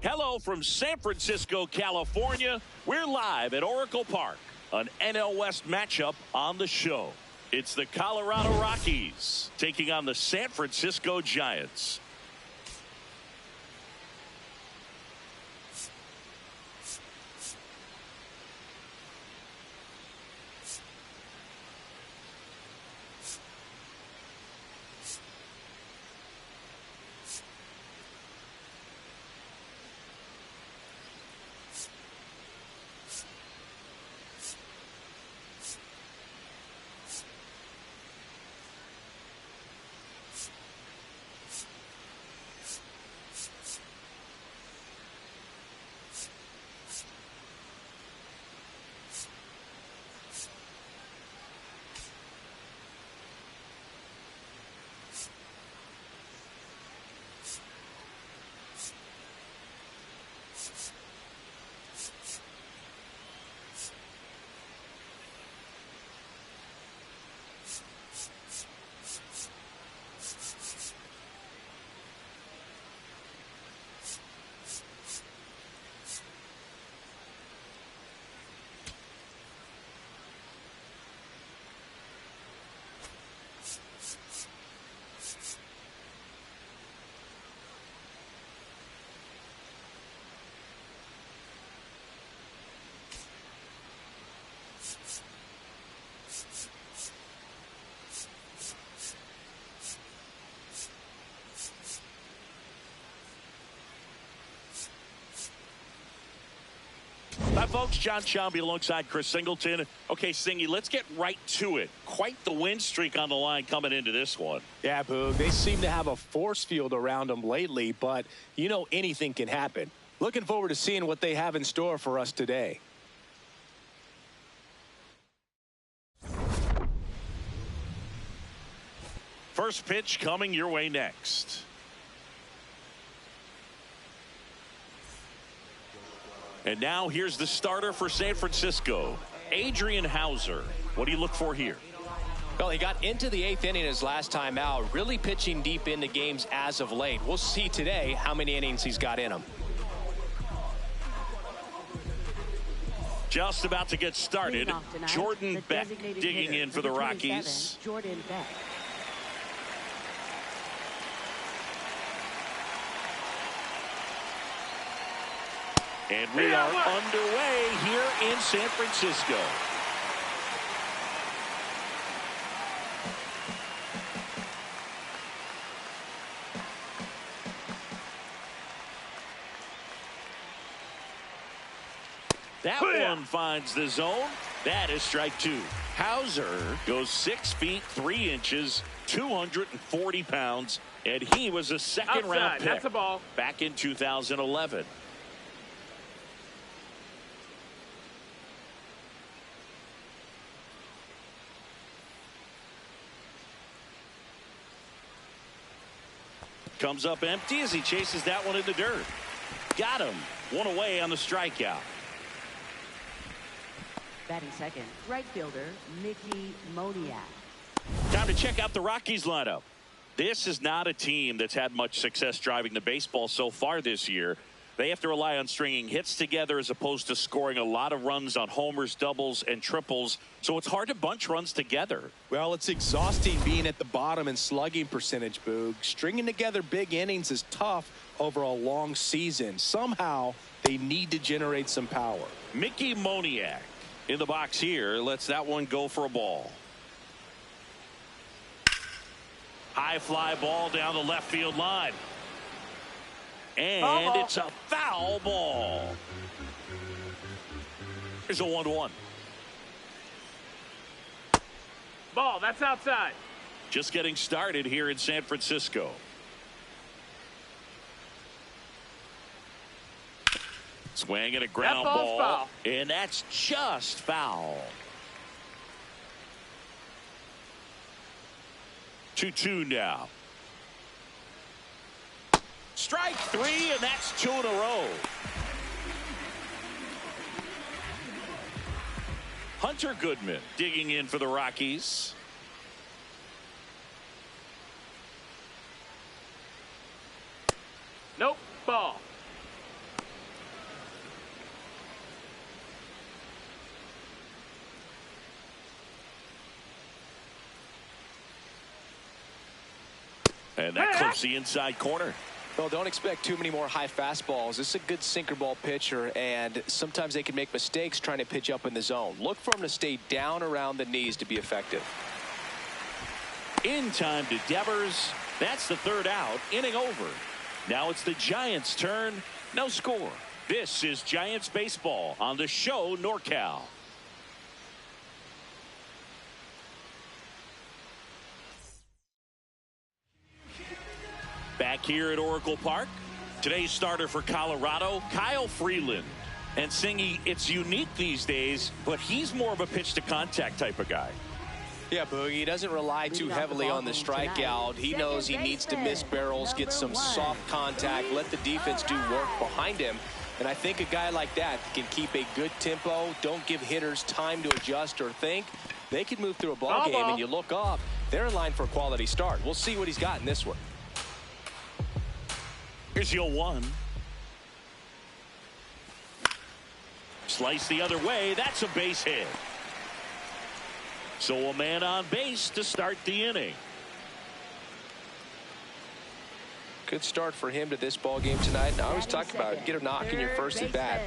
Hello from San Francisco, California. We're live at Oracle Park, an NL West matchup on the show. It's the Colorado Rockies taking on the San Francisco Giants. Hi, folks. John Schaumby alongside Chris Singleton. Okay, Singy, let's get right to it. Quite the win streak on the line coming into this one. Yeah, Boog. They seem to have a force field around them lately, but you know anything can happen. Looking forward to seeing what they have in store for us today. First pitch coming your way next. And now here's the starter for San Francisco, Adrian Hauser. What do you look for here? Well, he got into the 8th inning his last time out, really pitching deep into games as of late. We'll see today how many innings he's got in him. Just about to get started, Jordan Beck digging in for the Rockies. Jordan Beck. And we are underway here in San Francisco. That one finds the zone. That is strike two. Hauser goes 6 feet 3 inches, 240 pounds, and he was a second-round pick. That's a ball. Back in 2011. Comes up empty as he chases that one in the dirt. Got him. One away on the strikeout. Batting second, right fielder, Mickey Moniak. Time to check out the Rockies lineup. This is not a team that's had much success driving the baseball so far this year. They have to rely on stringing hits together as opposed to scoring a lot of runs on homers, doubles, and triples. So it's hard to bunch runs together. Well, it's exhausting being at the bottom in slugging percentage, Boog. Stringing together big innings is tough over a long season. Somehow, they need to generate some power. Mickey Moniak in the box here lets that one go for a ball. High fly ball down the left field line. And it's a foul ball. Here's a 1-1. Ball, that's outside. Just getting started here in San Francisco. Swing and a ground ball. Foul. And that's just foul. 2-2 now. Strike three, and that's 2 in a row. Hunter Goodman digging in for the Rockies. Nope. Ball. And that clips the inside corner. Well, don't expect too many more high fastballs. This is a good sinker ball pitcher, and sometimes they can make mistakes trying to pitch up in the zone. Look for him to stay down around the knees to be effective. In time to Devers. That's the third out. Inning over. Now it's the Giants' turn. No score. This is Giants baseball on the show NorCal. Back here at Oracle Park. Today's starter for Colorado, Kyle Freeland. And Singy, it's unique these days, but he's more of a pitch to contact type of guy. Yeah, Boogie, he doesn't rely too heavily on the strikeout. He knows he needs to miss barrels, get some soft contact, let the defense do work behind him. And I think a guy like that can keep a good tempo, don't give hitters time to adjust or think. They can move through a ball game, and you look up, they're in line for a quality start. We'll see what he's got in this one. Here's the 0-1. Slice the other way. That's a base hit. So a man on base to start the inning. Good start for him to this ball game tonight. And I always talk about it. Get a knock in your first at bat.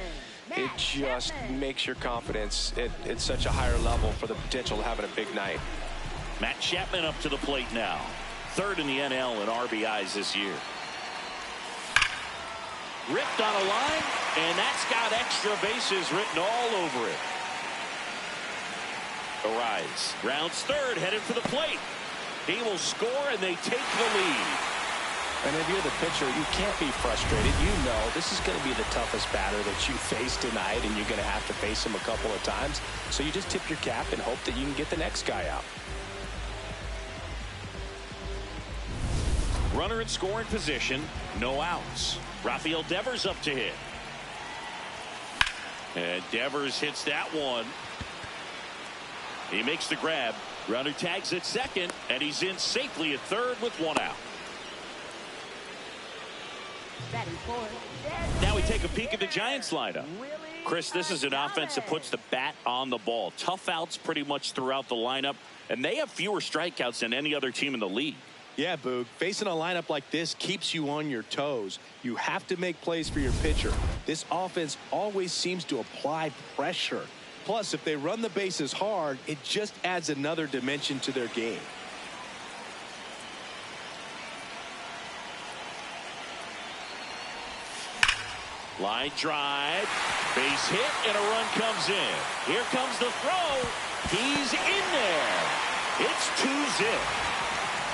It just makes your confidence at such a higher level for the potential of having a big night. Matt Chapman up to the plate now. Third in the NL in RBIs this year. Ripped on a line, and that's got extra bases written all over it. Arise. Rounds third, headed for the plate. He will score, and they take the lead. And if you're the pitcher, you can't be frustrated. You know this is going to be the toughest batter that you face tonight, and you're going to have to face him a couple of times. So you just tip your cap and hope that you can get the next guy out. Runner in scoring position, no outs. Rafael Devers up to hit. And Devers hits that one. He makes the grab. Runner tags at second, and he's in safely at third with one out. Now we take a peek at the Giants lineup. Chris, this is an offense that puts the bat on the ball. Tough outs pretty much throughout the lineup, and they have fewer strikeouts than any other team in the league. Yeah, Boog. Facing a lineup like this keeps you on your toes. You have to make plays for your pitcher. This offense always seems to apply pressure. Plus, if they run the bases hard, it just adds another dimension to their game. Line drive, base hit, and a run comes in. Here comes the throw. He's in there. It's 2-0.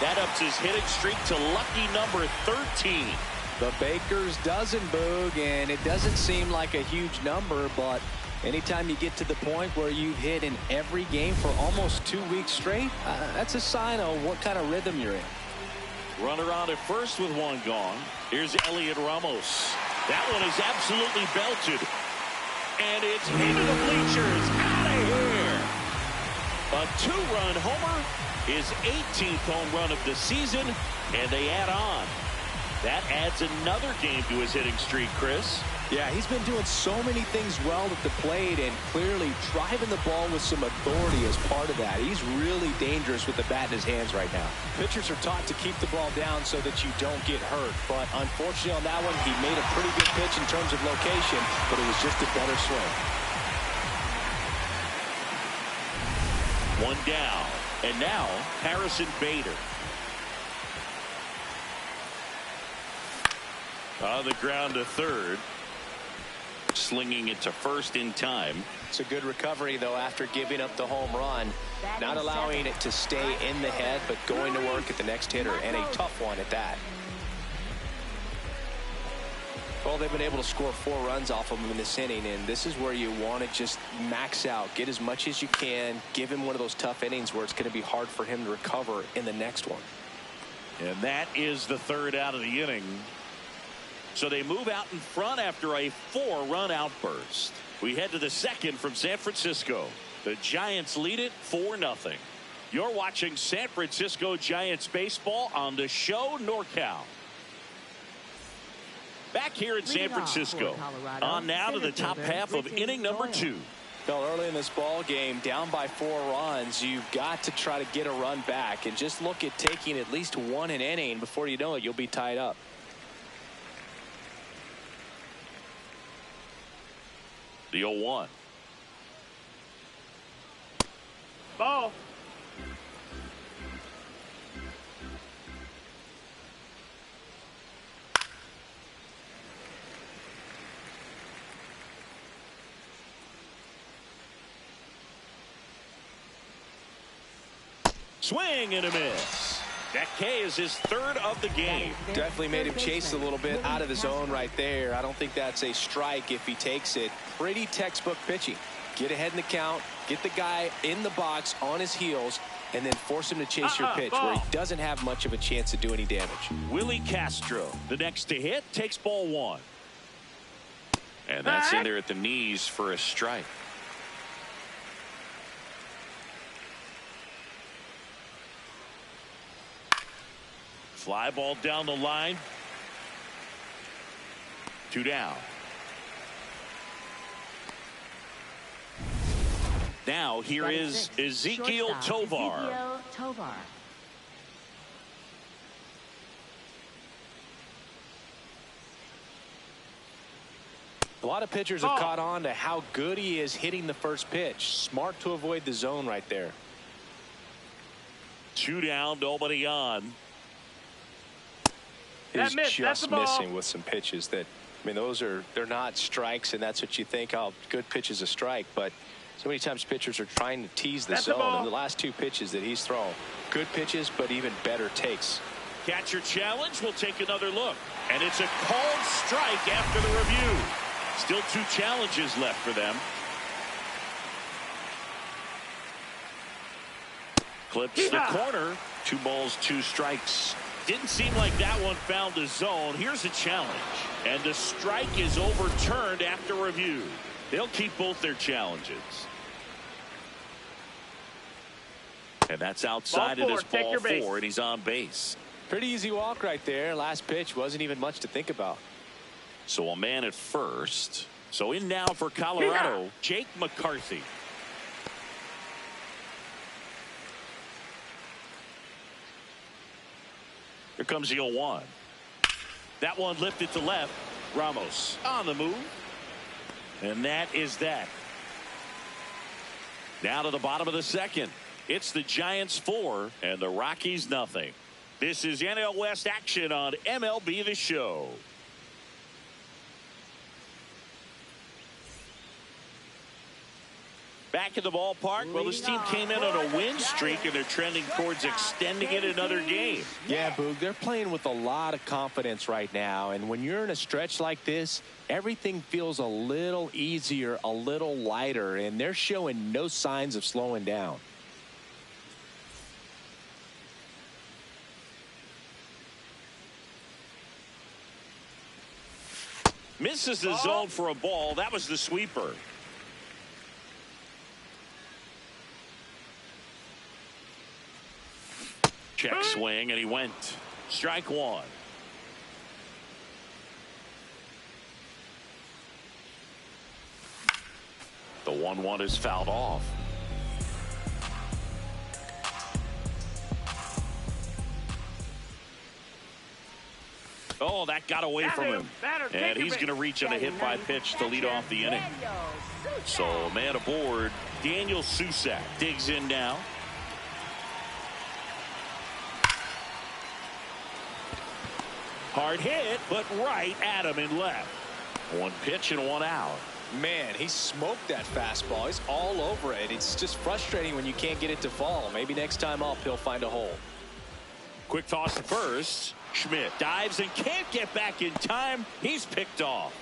That ups his hitting streak to lucky number 13. The Baker's dozen, Boog, and it doesn't seem like a huge number, but anytime you get to the point where you've hit in every game for almost 2 weeks straight, that's a sign of what kind of rhythm you're in. Runner on at first with one gone. Here's Elliot Ramos. That one is absolutely belted. And it's into the bleachers. Out of here. A 2-run homer, his 18th home run of the season, and they add on. That adds another game to his hitting streak, Chris. Yeah, he's been doing so many things well at the plate and clearly driving the ball with some authority as part of that. He's really dangerous with the bat in his hands right now. Pitchers are taught to keep the ball down so that you don't get hurt. But unfortunately on that one, he made a pretty good pitch in terms of location, but it was just a better swing. One down. And now, Harrison Bader. On the ground to third. Slinging it to first in time. It's a good recovery, though, after giving up the home run. Not allowing it to stay in the head, but going to work at the next hitter, and a tough one at that. Well, they've been able to score 4 runs off of him in this inning, and this is where you want to just max out, get as much as you can, give him one of those tough innings where it's going to be hard for him to recover in the next one. And that is the third out of the inning. So they move out in front after a 4-run outburst. We head to the second from San Francisco. The Giants lead it 4-0. You're watching San Francisco Giants baseball on the show NorCal. Back here in San Francisco. On now to the top half of inning number 2. Well, early in this ball game, down by 4 runs, you've got to try to get a run back and just look at taking at least one an inning. Before you know it, you'll be tied up. The 0-1. Ball. Swing and a miss. That K is his third of the game. Definitely made him chase a little bit out of the zone right there. I don't think that's a strike if he takes it. Pretty textbook pitching. Get ahead in the count, get the guy in the box on his heels, and then force him to chase your pitch where he doesn't have much of a chance to do any damage. Willie Castro, the next to hit, takes ball 1. And that's in there at the knees for a strike. Fly ball down the line. 2 down. Now here is Ezequiel Tovar. A lot of pitchers have caught on to how good he is hitting the first pitch. Smart to avoid the zone right there. 2 down, nobody on. He's just missing with some pitches that, I mean, they're not strikes, and that's what you think, oh, good pitch is a strike. But so many times pitchers are trying to tease the zone, and the last 2 pitches that he's thrown, good pitches, but even better takes. Catcher challenge. We'll take another look. And it's a called strike after the review. Still 2 challenges left for them. Clips the corner. 2 balls, 2 strikes. Didn't seem like that one found the zone. Here's a challenge. And the strike is overturned after review. They'll keep both their challenges. And that's outside of this ball 4, and he's on base. Pretty easy walk right there. Last pitch wasn't even much to think about. So a man at first. So in now for Colorado, Jake McCarthy. Here comes the 0-1. That one lifted to left. Ramos on the move. And that is that. Now to the bottom of the second. It's the Giants 4 and the Rockies nothing. This is NL West action on MLB The Show. Back in the ballpark. Well, this team came in on a win streak, and they're trending towards extending it another game. Yeah, Boog, they're playing with a lot of confidence right now. And when you're in a stretch like this, everything feels a little easier, a little lighter, and they're showing no signs of slowing down. Misses the zone for a ball. That was the sweeper. Check swing, and he went. Strike one. The 1-1 is fouled off. Oh, that got away from him. And he's going to reach on a hit by pitch to lead off the inning. So, man aboard. Daniel Susac digs in now. Hard hit, but right at him in left. One pitch and one out. Man, he smoked that fastball. He's all over it. It's just frustrating when you can't get it to fall. Maybe next time up, he'll find a hole. Quick toss to first. Schmidt dives and can't get back in time. He's picked off.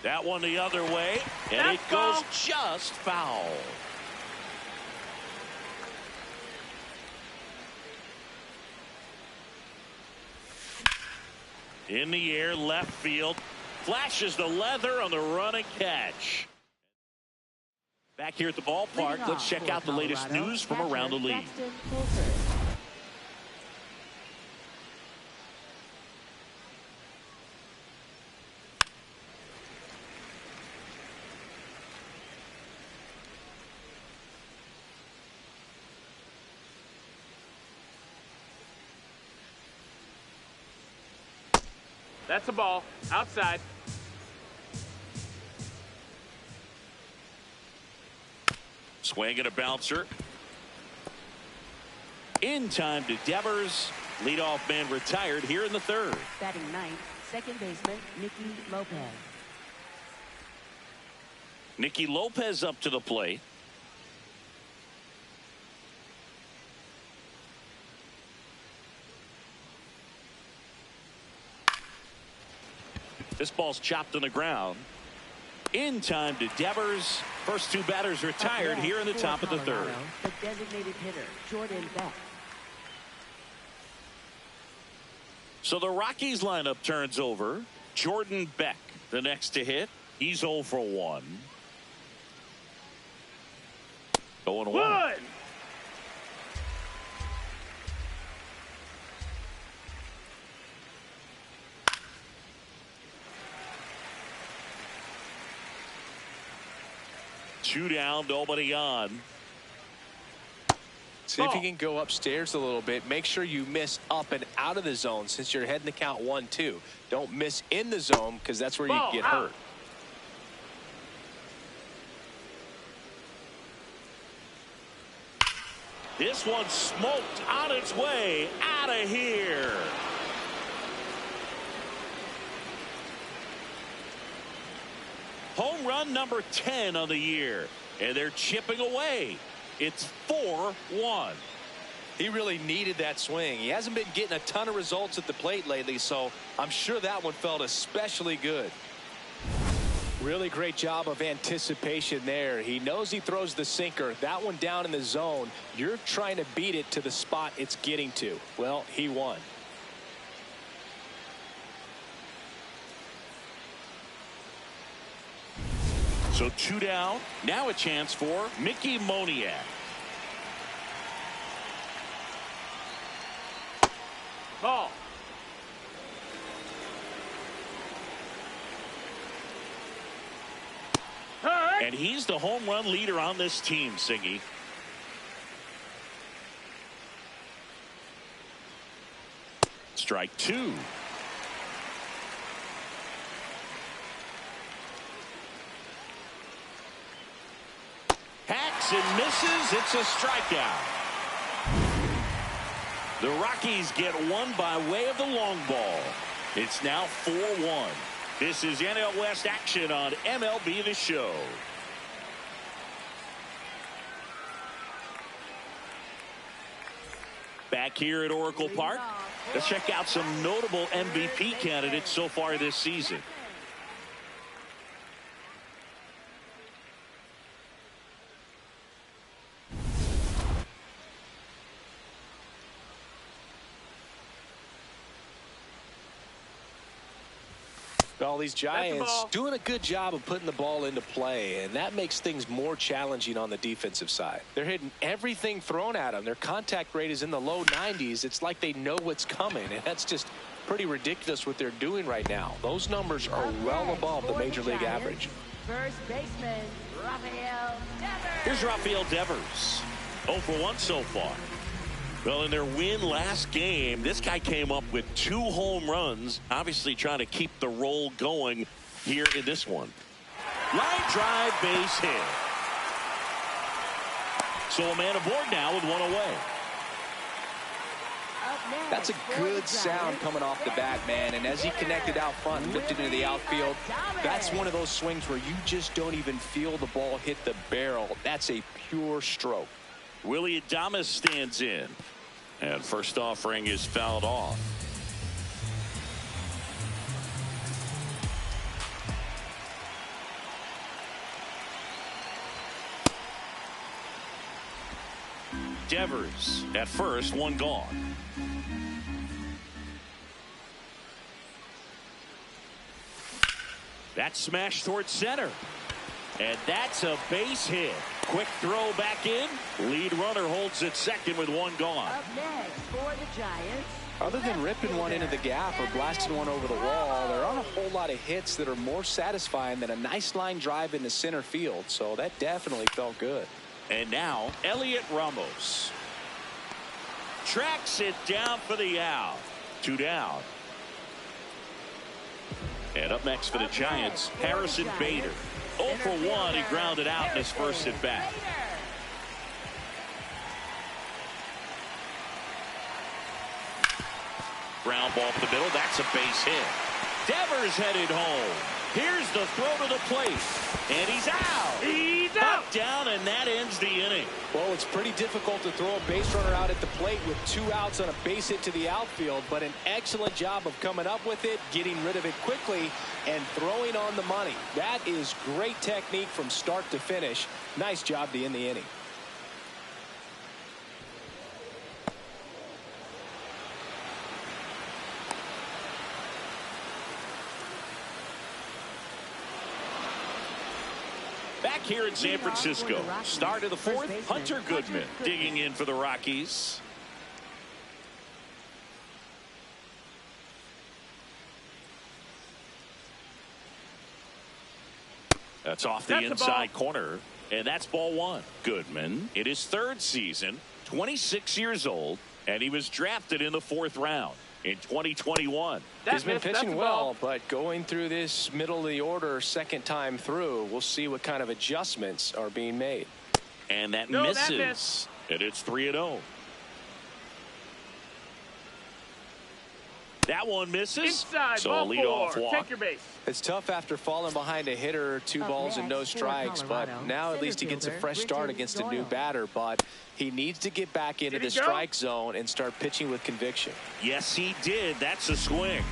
That one the other way, and it goes just foul. In the air, left field. Flashes the leather on the running catch. Back here at the ballpark, let's check out the latest news from around the league. That's a ball. Outside. Swing and a bouncer. In time to Devers. Leadoff man retired here in the third. Batting ninth, second baseman Nicky Lopez. Nicky Lopez up to the plate. This ball's chopped on the ground. In time to Devers. First two batters retired here in the top of the third. The designated hitter, Jordan Beck. So the Rockies lineup turns over. Jordan Beck, the next to hit. He's 0 for 1. 0-1. Two down, nobody on. See if you can go upstairs a little bit. Make sure you miss up and out of the zone since you're heading the count 1-2. Don't miss in the zone because that's where you get hurt. This one smoked on its way out of here. Home run number 10 on the year, and they're chipping away. It's 4-1. He really needed that swing. He hasn't been getting a ton of results at the plate lately, so I'm sure that one felt especially good. Really great job of anticipation there. He knows he throws the sinker. That one down in the zone. You're trying to beat it to the spot it's getting to. Well, he won. So two down. Now a chance for Mickey Moniak. Ball. And he's the home run leader on this team, Singy. Strike two. Hacks and misses. It's a strikeout. The Rockies get one by way of the long ball. It's now 4-1. This is NL West action on MLB The Show. Back here at Oracle Park, let's check out some notable MVP candidates so far this season. Well, these Giants doing a good job of putting the ball into play, and that makes things more challenging on the defensive side. They're hitting everything thrown at them. Their contact rate is in the low 90s. It's like they know what's coming, and that's just pretty ridiculous what they're doing right now. Those numbers are well above the major league average. First baseman, Rafael Devers. Here's Rafael Devers. 0 for 1 so far. Well, in their win last game, this guy came up with 2 home runs, obviously trying to keep the roll going here in this one. Line drive, base hit. So a man aboard now with 1 away. That's a good sound coming off the bat, man. And as he connected out front and lifted into the outfield, that's one of those swings where you just don't even feel the ball hit the barrel. That's a pure stroke. Willie Adames stands in. And first offering is fouled off. Devers at first, 1 gone. That smash towards center. And that's a base hit. Quick throw back in. Lead runner holds at second with 1 gone. Up next for the Giants. Other than ripping one into the gap or blasting one over the wall, there aren't a whole lot of hits that are more satisfying than a nice line drive into center field. So that definitely felt good. And now Elliot Ramos tracks it down for the out. 2 down. And up next for the Giants, Harrison Bader. 0 for 1. He grounded out in his first at bat. Ground ball up the middle. That's a base hit. Devers headed home. Here's the throw to the plate. And he's out. He's out. Up, down, and that ends the inning. Well, it's pretty difficult to throw a base runner out at the plate with 2 outs on a base hit to the outfield, but an excellent job of coming up with it, getting rid of it quickly, and throwing on the money. That is great technique from start to finish. Nice job to end the inning. Back here in San Francisco, start of the 4th, Hunter Goodman digging in for the Rockies. That's off the inside corner, and that's ball 1. Goodman in his 3rd season, 26 years old, and he was drafted in the 4th round in 2021. He's been pitching well, but going through this middle of the order 2nd time through, we'll see what kind of adjustments are being made. And that misses. And it's 3-0. That one misses. Inside, so ball a leadoff 4. walk. Take your base. It's tough after falling behind a hitter, 2 balls and no strikes, but now at least he gets a fresh start against a new batter. But he needs to get back into the strike zone and start pitching with conviction. Yes, he did. That's a swing.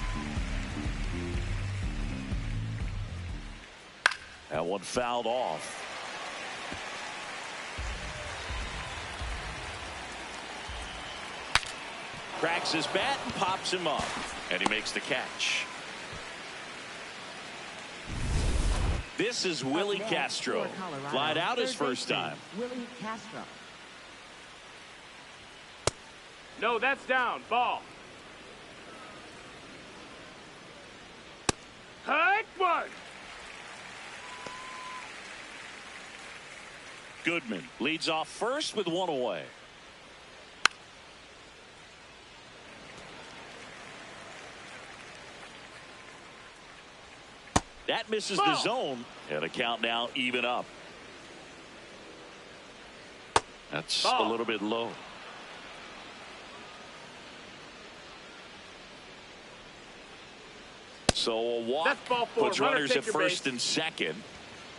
That one fouled off. Cracks his bat and pops him up. And he makes the catch. This is Willie Castro. Flied out his first time. Willie Castro. No, that's down. Ball. Hike one. Goodman leads off first with 1 away. That misses the zone, and a count now even up. That's a little bit low. So a walk puts runners at first and second.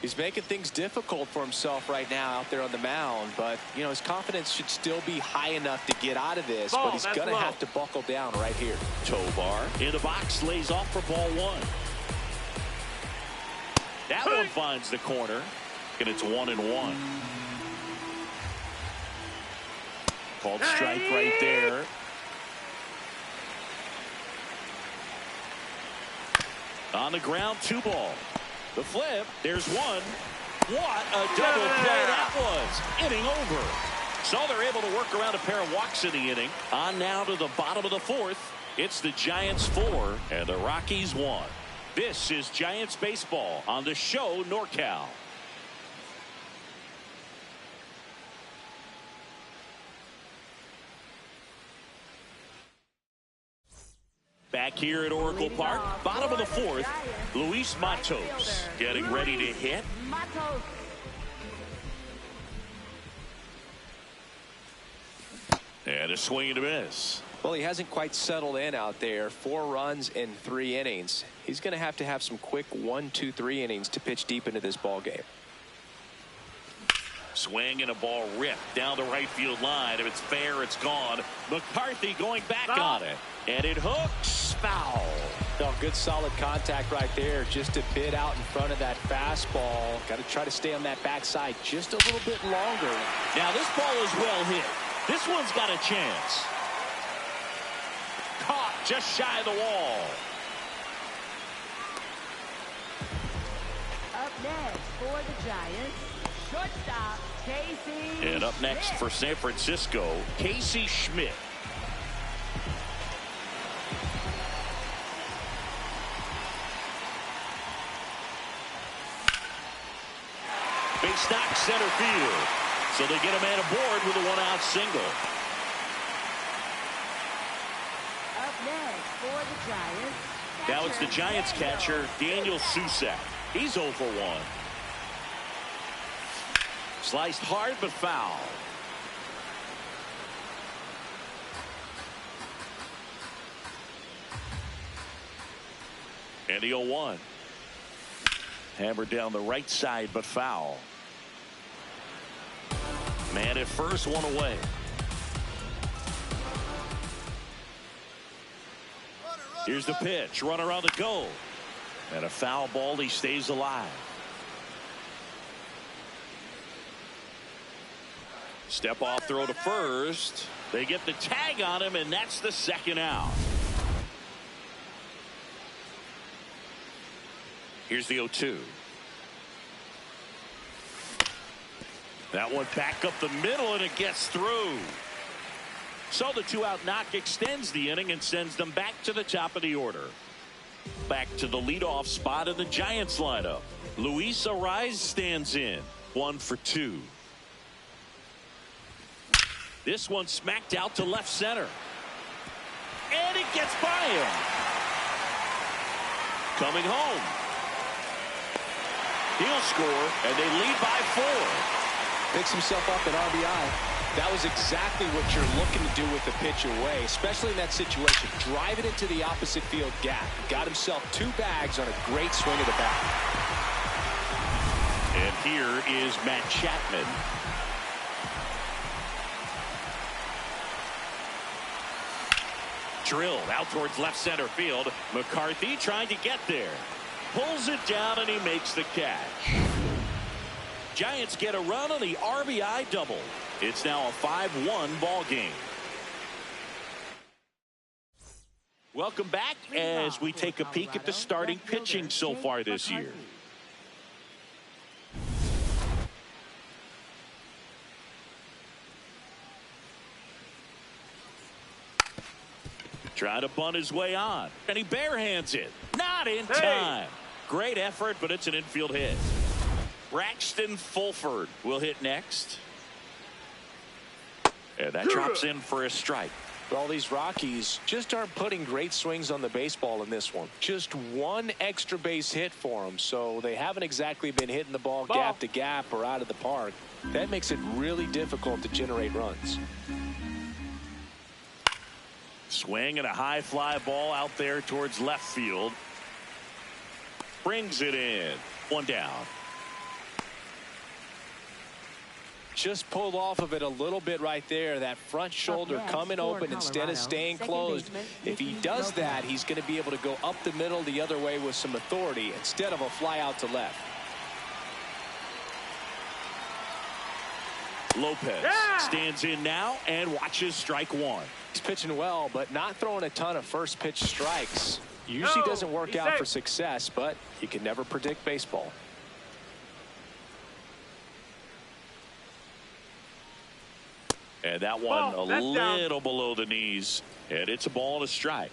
He's making things difficult for himself right now out there on the mound, but you know his confidence should still be high enough to get out of this, but he's gonna have to buckle down right here. Tovar in the box lays off for ball 1. That one finds the corner, and it's 1-1. Called strike right there. On the ground, 2 ball. The flip, there's 1. What a double play that was. Inning over. So they're able to work around a pair of walks in the inning. On now to the bottom of the 4th. It's the Giants 4 and the Rockies 1. This is Giants baseball on the show NorCal. Back here at Oracle Park, bottom of the 4th, Luis Matos getting ready to hit. And a swing and a miss. Well, he hasn't quite settled in out there. 4 runs in 3 innings. He's going to have some quick 1, 2, 3 innings to pitch deep into this ball game. Swing and a ball ripped down the right field line. If it's fair, it's gone. McCarthy going back on it. And it hooks foul. Oh, good solid contact right there, just a bit out in front of that fastball. Got to try to stay on that backside just a little bit longer. Now this ball is well hit. This one's got a chance. Caught just shy of the wall. Up next for the Giants, shortstop Casey. And up next for San Francisco, Casey Schmidt. Base knock center field. So they get a man aboard with a 1-out single. Up next for the Giants. Now it's the Giants catcher, Daniel Susak. He's 0 for 1. Sliced hard but foul. And the 0-1. Hammered down the right side but foul. Man at first, 1 away. Here's the pitch. Runner on the go. And a foul ball. He stays alive. Step off throw to first. They get the tag on him, and that's the 2nd out. Here's the 0-2. That one back up the middle, and it gets through. So the 2-out knock extends the inning and sends them back to the top of the order. Back to the leadoff spot in the Giants lineup. Luis Ariz stands in. 1 for 2. This one smacked out to left center. And it gets by him. Coming home. He'll score, and they lead by 4. Picks himself up at RBI. That was exactly what you're looking to do with the pitch away, especially in that situation. Drive it into the opposite field gap. Got himself 2 bags on a great swing of the bat. And here is Matt Chapman. Drilled out towards left center field. McCarthy trying to get there. Pulls it down, and he makes the catch. Giants get a run on the RBI double. It's now a 5-1 ball game. Welcome back as we take a peek at the starting pitching so far this year. Trying to bunt his way on, and he barehands it. Not in time. Great effort, but it's an infield hit. Braxton Fulford will hit next. And that drops in for a strike. Well, these Rockies just aren't putting great swings on the baseball in this one. Just 1 extra base hit for them, so they haven't exactly been hitting the ball gap to gap or out of the park. That makes it really difficult to generate runs. Swing and a high fly ball out there towards left field. Brings it in. 1 down. Just pulled off of it a little bit right there. That front shoulder coming open instead of staying closed. If he does that, he's going to be able to go up the middle the other way with some authority instead of a fly out to left. Lopez stands in now and watches strike 1. He's pitching well, but not throwing a ton of first pitch strikes. Usually doesn't work out for success, but you can never predict baseball. And that one a little below the knees, and it's a ball and a strike.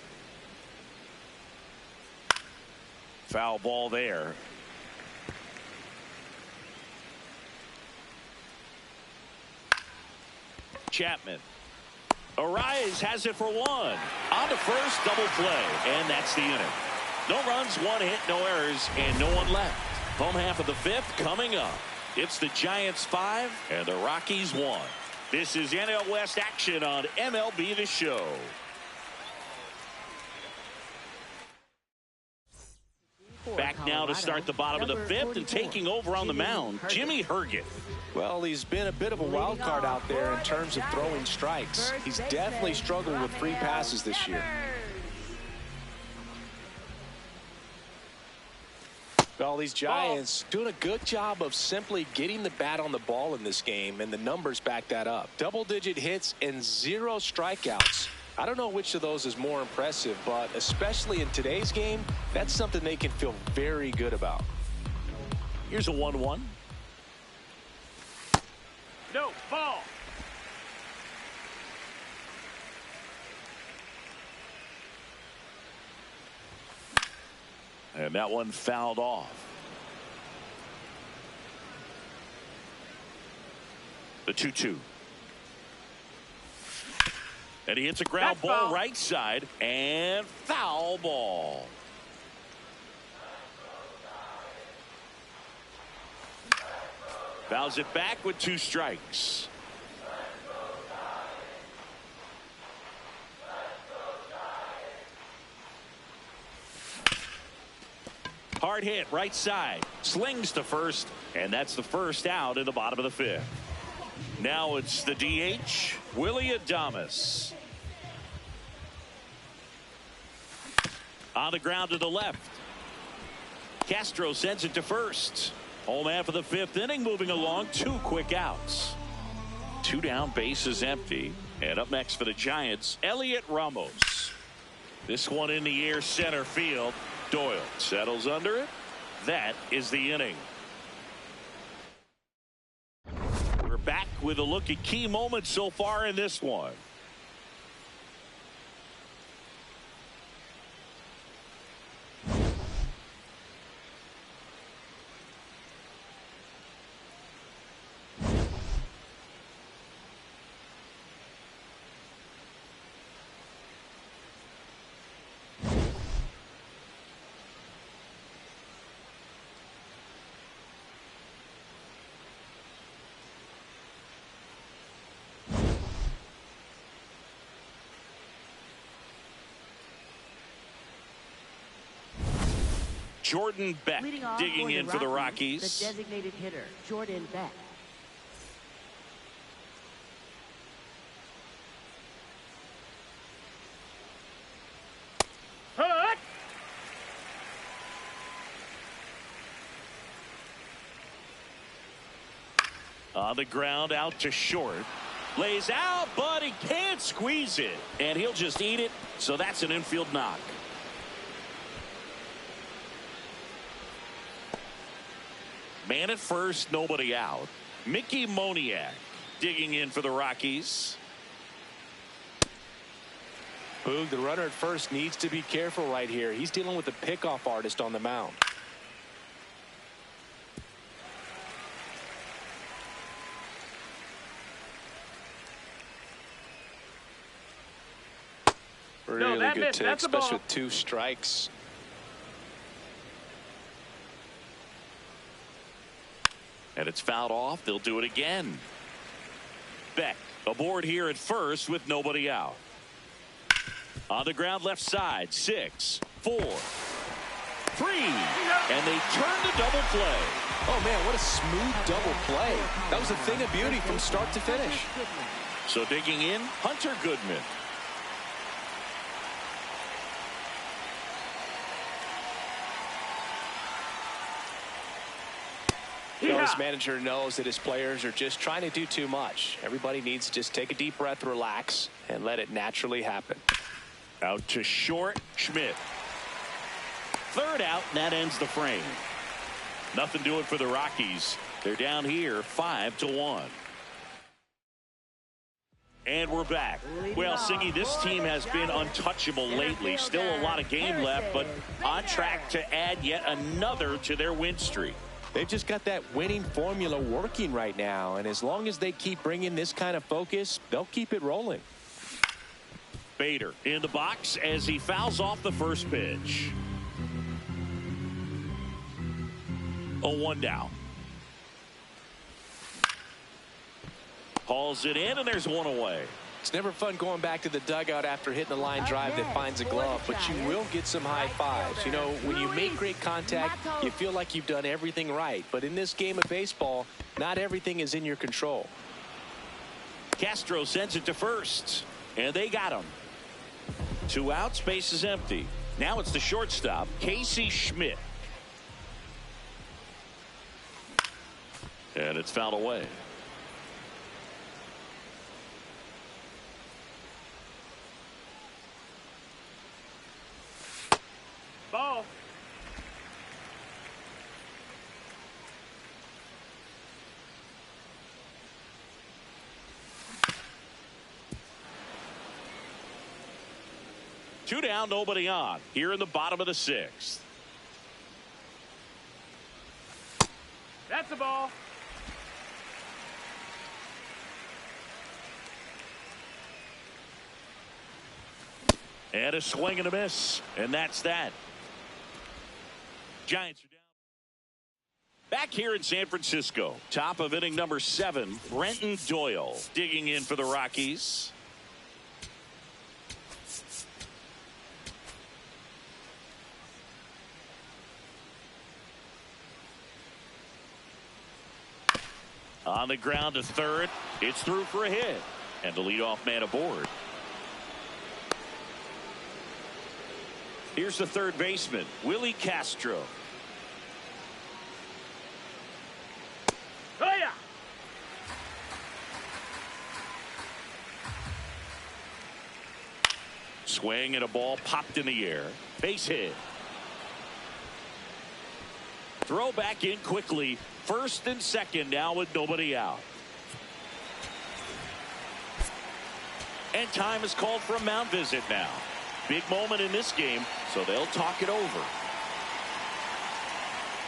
Foul ball there. Chapman. Arias has it for one. On to first, double play, and that's the inning. No runs, one hit, no errors, and no one left. Home half of the fifth coming up. It's the Giants 5 and the Rockies 1. This is NL West action on MLB The Show. Back now to start the bottom of the fifth, and taking over on the mound, Jimmy Herget. Well, he's been a bit of a wild card out there in terms of throwing strikes. He's definitely struggled with free passes this year. Well, these Giants doing a good job of simply getting the bat on the ball in this game, and the numbers back that up. Double-digit hits and 0 strikeouts. I don't know which of those is more impressive, but especially in today's game, that's something they can feel very good about. Here's a 1-1. No, ball. And that one fouled off. The 2-2. And he hits a ground ball right side, and foul ball. Fouls it back with 2 strikes. Hard hit right side, slings to first, and that's the first out in the bottom of the fifth. Now it's the DH, Willie Adames. On the ground to the left. Castro sends it to first. Home half of the fifth inning, moving along, 2 quick outs. 2 down, bases empty. And up next for the Giants, Elliot Ramos. This one in the air, center field. Doyle settles under it. That is the inning. We're back with a look at key moments so far in this one. Jordan Beck digging in for the Rockies. The designated hitter, Jordan Beck. On the ground, out to short. Lays out, but he can't squeeze it. And he'll just eat it, so that's an infield knock. Man at first, nobody out. Mickey Moniak digging in for the Rockies. Boog, the runner at first needs to be careful right here. He's dealing with a pickoff artist on the mound. Really good take, especially with 2 strikes. And it's fouled off. They'll do it again. Beck aboard here at first with nobody out. On the ground left side. 6, 4, 3. And they turn to double play. Oh, man, what a smooth double play. That was a thing of beauty from start to finish. So digging in, Hunter Goodman. Well, this manager knows that his players are just trying to do too much. Everybody needs to just take a deep breath, relax, and let it naturally happen. Out to short, Schmidt. Third out, and that ends the frame. Nothing doing for the Rockies. They're down here 5-1. And we're back. Well, Siggy, this team has been untouchable lately. Still a lot of game left, but on track to add yet another to their win streak. They've just got that winning formula working right now, and as long as they keep bringing this kind of focus, they'll keep it rolling. Bader in the box as he fouls off the first pitch. 0-1 down. Hauls it in, and there's one away. It's never fun going back to the dugout after hitting a line drive that finds a glove, but you will get some high fives. You know, when you make great contact, you feel like you've done everything right. But in this game of baseball, not everything is in your control. Castro sends it to first, and they got him. 2 outs, base is empty. Now it's the shortstop, Casey Schmidt. And it's fouled away. Ball. Two down, nobody on. Here in the bottom of the 6th. That's the ball. And a swing and a miss. And that's that. Giants are down. Back here in San Francisco. Top of inning number 7. Brenton Doyle digging in for the Rockies. On the ground to third. It's through for a hit. And the leadoff man aboard. Here's the third baseman, Willie Castro. Oh, yeah. Swing and a ball popped in the air. Base hit. Throw back in quickly. First and second now with nobody out. And time is called for a mound visit now. Big moment in this game, so they'll talk it over.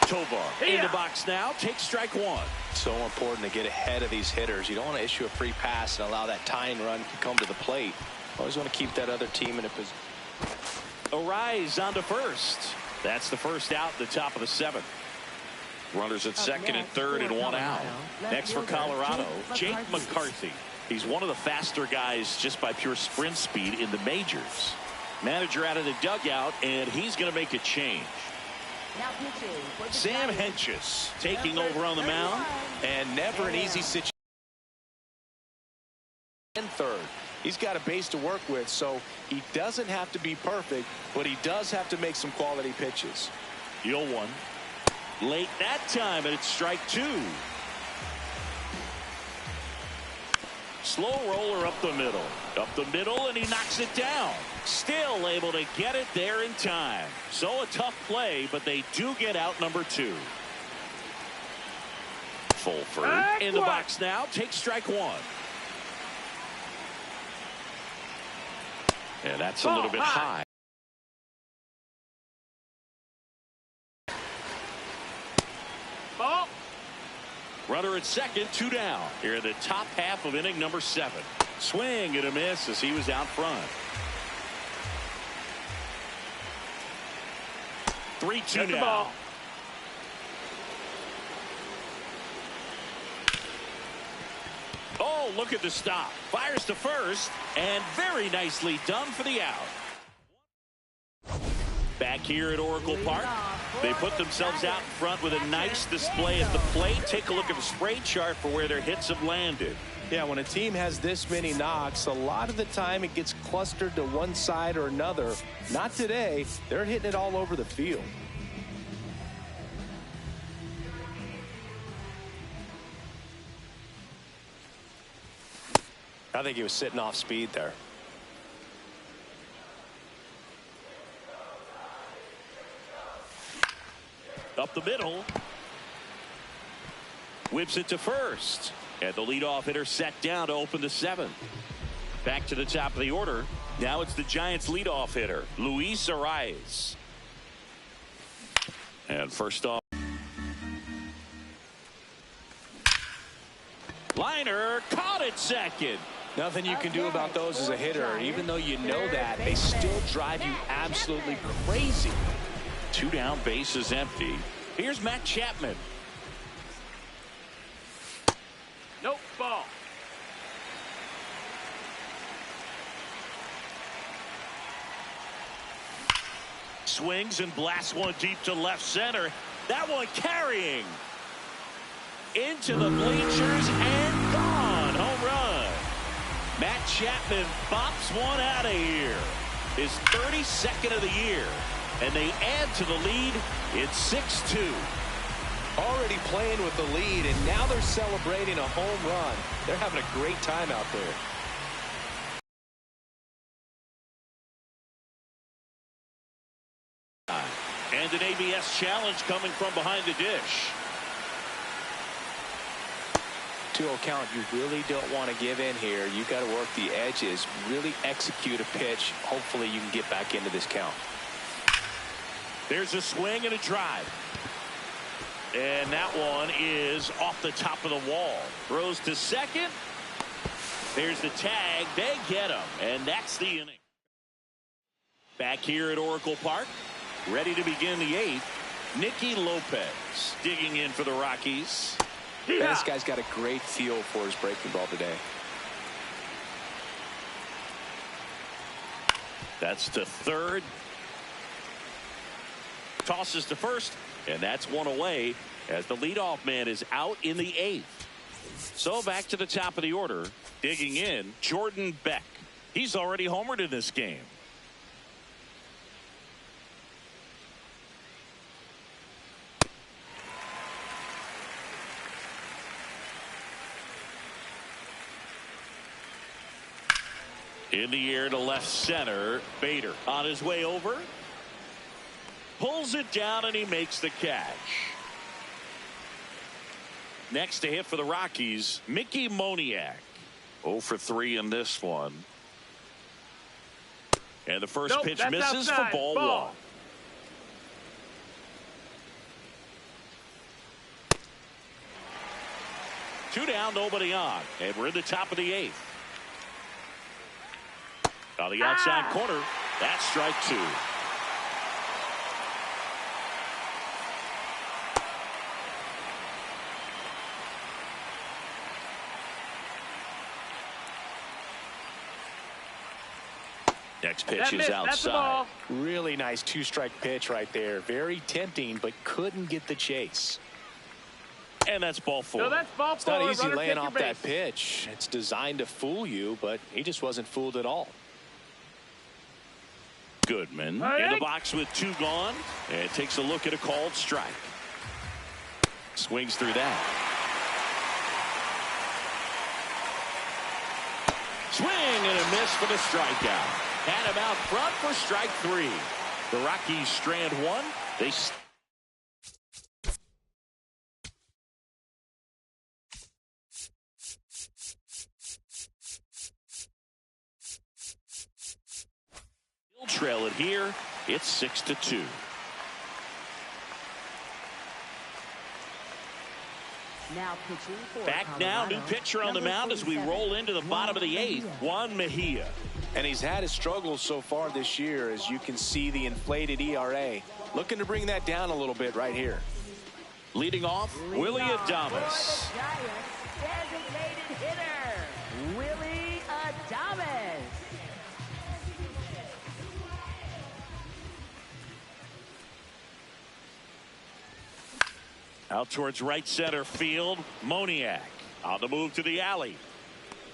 Tovar in the box now. Takes strike one. So important to get ahead of these hitters. You don't want to issue a free pass and allow that tying run to come to the plate. Always want to keep that other team in a position. Arise on to first. That's the first out at the top of the 7th. Runners at second and third and one out. Next for Colorado, Jake McCarthy. He's one of the faster guys just by pure sprint speed in the majors. Manager out of the dugout, and he's going to make a change. Sam Hentges taking over on the mound. And never an easy situation. And third. He's got a base to work with, so he doesn't have to be perfect, but he does have to make some quality pitches. 0-1. Late that time, and it's strike 2. Slow roller up the middle. Up the middle, and he knocks it down. Still able to get it there in time. So a tough play, but they do get out number 2. Fulford in the box now. Takes strike 1. And that's a little bit high. Ball. Runner at second, 2 down. Here in the top half of inning number 7. Swing and a miss as he was out front. 3-2 now. Ball. Oh, look at the stop. Fires to first, and very nicely done for the out. Back here at Oracle Park, they put themselves out in front with a nice display at the plate. Take a look at the spray chart for where their hits have landed. Yeah, when a team has this many knocks, a lot of the time it gets clustered to one side or another. Not today. They're hitting it all over the field. I think he was sitting off speed there. Up the middle. Whips it to first. And the leadoff hitter set down to open the 7th. Back to the top of the order. Now it's the Giants leadoff hitter, Luis Arias. And first off, liner caught at second. Nothing you can do about those as a hitter. Even though you know that, they still drive you absolutely crazy. 2 down, bases empty. Here's Matt Chapman. Nope, ball. Swings and blasts one deep to left center. That one carrying into the bleachers and gone. Home run. Matt Chapman bops one out of here. His 32nd of the year. And they add to the lead. It's 6-2. Already playing with the lead, and now they're celebrating a home run. They're having a great time out there. And an ABS challenge coming from behind the dish. 2-0 count. You really don't want to give in here. You got to work the edges, really execute a pitch. Hopefully you can get back into this count. There's a swing and a drive. And that one is off the top of the wall. Throws to second. There's the tag. They get him. And that's the inning. Back here at Oracle Park. Ready to begin the 8th. Nicky Lopez digging in for the Rockies. Yeah. This guy's got a great feel for his breaking ball today. That's to third. Tosses to first. And that's one away as the leadoff man is out in the 8th. So back to the top of the order. Digging in, Jordan Beck. He's already homered in this game. In the air to left center. Bader on his way over. Pulls it down and he makes the catch. Next to hit for the Rockies, Mickey Moniak. 0 for 3 in this one. And the first pitch misses outside. for ball 1. Two down, nobody on. And we're in the top of the 8th. On the outside corner, that's strike 2. Next pitch is outside. Really nice 2-strike pitch right there. Very tempting, but couldn't get the chase. And that's ball 4. No, that's ball 4. It's not easy Runner laying take off your that base. pitch. It's designed to fool you, but he just wasn't fooled at all. Goodman in the box with 2 gone, and takes a look at a called strike. Swings through that. Swing and a miss for the strikeout. Had him out front for strike 3. The Rockies strand 1. They still trail it here. It's 6-2. Now pitching for Back now, new pitcher on the mound as we roll into the bottom of the 8th. Juan Mejia. And he's had his struggles so far this year, as you can see the inflated ERA. Looking to bring that down a little bit right here. Leading off, Willie Adames. Giants designated hitter, Willie Adames. Out towards right center field, Moniak on the move to the alley.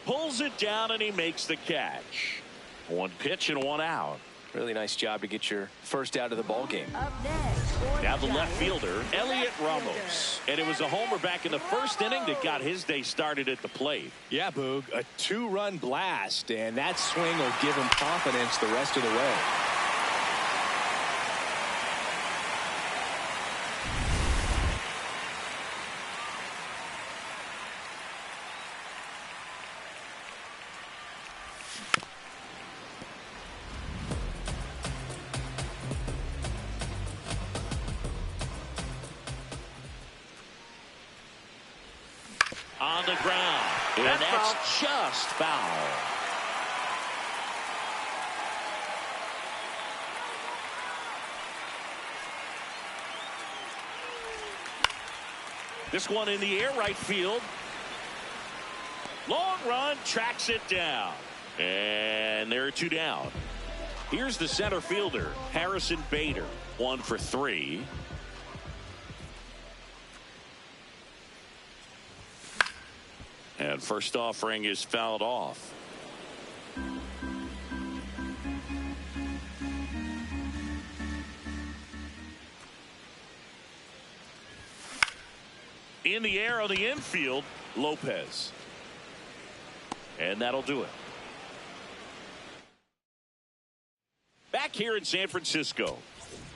Pulls it down and he makes the catch. 1 pitch and 1 out. Really nice job to get your first out of the ball game. Up next, Now the left fielder, Elliot Ramos. And it was a homer back in the first inning that got his day started at the plate. Yeah, Boog, a 2-run blast, and that swing will give him confidence the rest of the way. on the ground. And that's just foul. This one in the air, right field. Long run, tracks it down. And there are two down. Here's the center fielder, Harrison Bader, 1 for 3. And first offering is fouled off. In the air on the infield, Lopez. And that'll do it. Back here in San Francisco.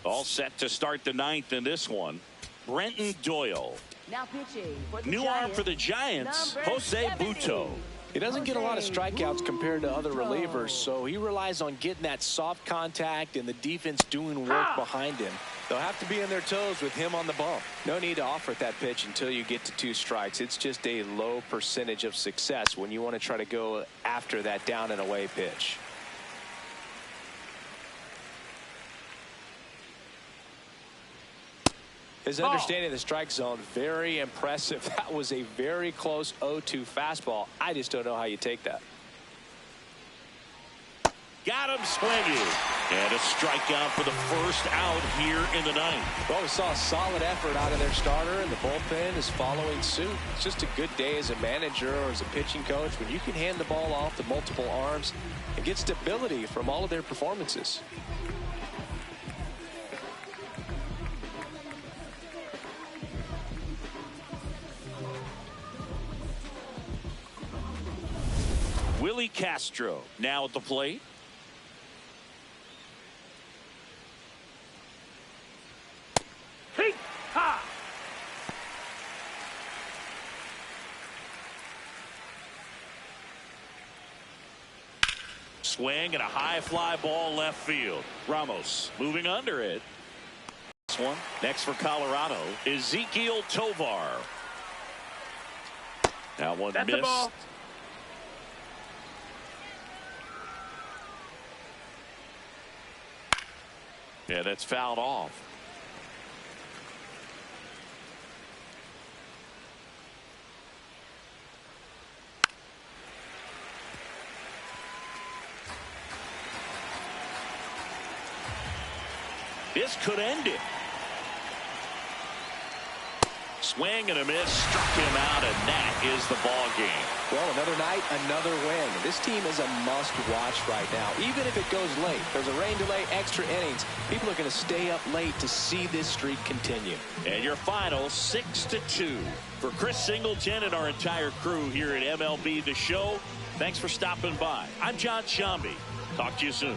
All set to start the ninth in this one. Brenton Doyle. Now pitching for the New arm for the Giants, Jose Butto. He doesn't get a lot of strikeouts compared to other relievers, so he relies on getting that soft contact and the defense doing work behind him. They'll have to be in their toes with him on the bump. No need to offer that pitch until you get to 2 strikes. It's just a low percentage of success when you want to try to go after that down and away pitch. His understanding of the strike zone, very impressive. That was a very close 0-2 fastball. I just don't know how you take that. Got him swinging. And a strikeout for the first out here in the ninth. Well, we saw a solid effort out of their starter, and the bullpen is following suit. It's just a good day as a manager or as a pitching coach when you can hand the ball off to multiple arms and get stability from all of their performances. Willie Castro now at the plate. Ha! Swing and a high fly ball left field. Ramos moving under it. This one next for Colorado, Ezequiel Tovar. That one That's missed. the ball. Yeah, that's fouled off. This could end it. Swing and a miss, struck him out, and that is the ball game. Well, another night, another win. This team is a must-watch right now. Even if it goes late, there's a rain delay, extra innings. People are going to stay up late to see this streak continue. And your final 6-2. For Chris Singleton and our entire crew here at MLB The Show, thanks for stopping by. I'm John Shambi. Talk to you soon.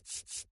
Shh, shh, shh.